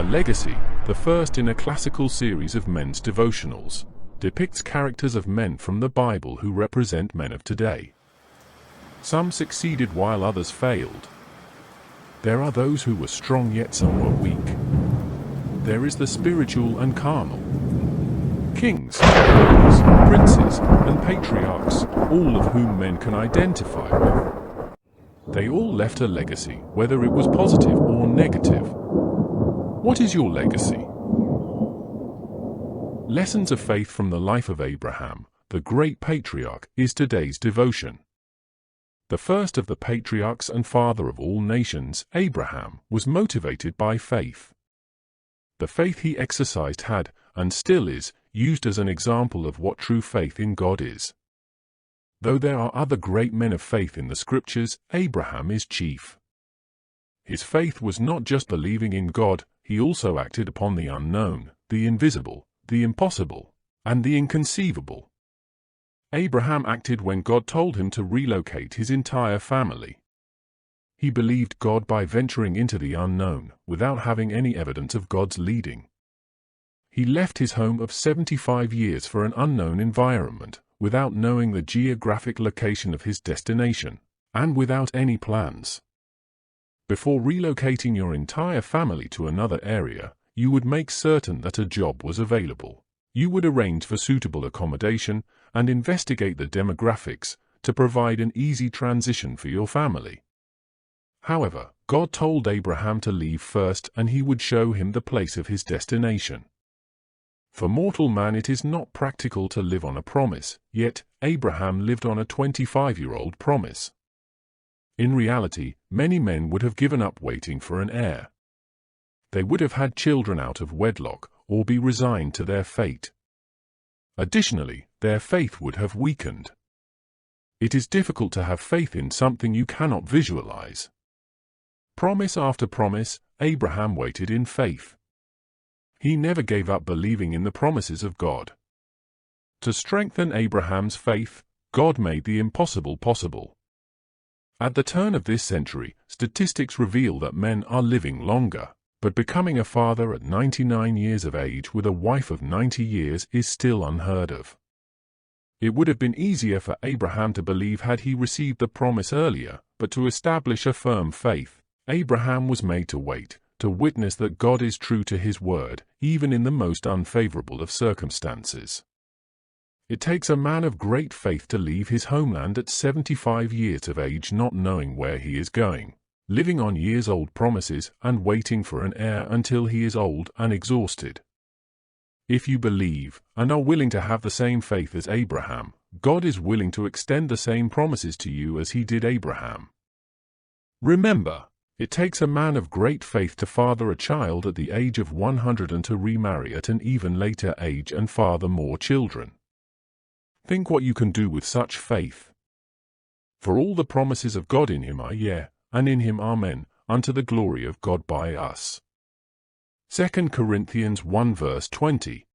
A Legacy, the first in a classical series of men's devotionals, depicts characters of men from the Bible who represent men of today. Some succeeded while others failed. There are those who were strong yet some were weak. There is the spiritual and carnal. Kings, rulers, princes, and patriarchs, all of whom men can identify with. They all left a legacy, whether it was positive or negative. What is your legacy? Lessons of Faith from the Life of Abraham, the great patriarch, is today's devotion. The first of the patriarchs and father of all nations, Abraham, was motivated by faith. The faith he exercised had, and still is, used as an example of what true faith in God is. Though there are other great men of faith in the Scriptures, Abraham is chief. His faith was not just believing in God, he also acted upon the unknown, the invisible, the impossible, and the inconceivable. Abraham acted when God told him to relocate his entire family. He believed God by venturing into the unknown, without having any evidence of God's leading. He left his home of 75 years for an unknown environment, without knowing the geographic location of his destination, and without any plans. Before relocating your entire family to another area, you would make certain that a job was available. You would arrange for suitable accommodation and investigate the demographics to provide an easy transition for your family. However, God told Abraham to leave first and he would show him the place of his destination. For mortal man it is not practical to live on a promise, yet Abraham lived on a 25-year-old promise. In reality, many men would have given up waiting for an heir. They would have had children out of wedlock, or be resigned to their fate. Additionally, their faith would have weakened. It is difficult to have faith in something you cannot visualize. Promise after promise, Abraham waited in faith. He never gave up believing in the promises of God. To strengthen Abraham's faith, God made the impossible possible. At the turn of this century, statistics reveal that men are living longer, but becoming a father at 99 years of age with a wife of 90 years is still unheard of. It would have been easier for Abraham to believe had he received the promise earlier, but to establish a firm faith, Abraham was made to wait, to witness that God is true to his word, even in the most unfavorable of circumstances. It takes a man of great faith to leave his homeland at 75 years of age not knowing where he is going, living on years-old promises and waiting for an heir until he is old and exhausted. If you believe, and are willing to have the same faith as Abraham, God is willing to extend the same promises to you as he did Abraham. Remember, it takes a man of great faith to father a child at the age of 100 and to remarry at an even later age and father more children. Think what you can do with such faith. For all the promises of God in him are yea, and in him amen, unto the glory of God by us. 2 Corinthians 1 verse 20.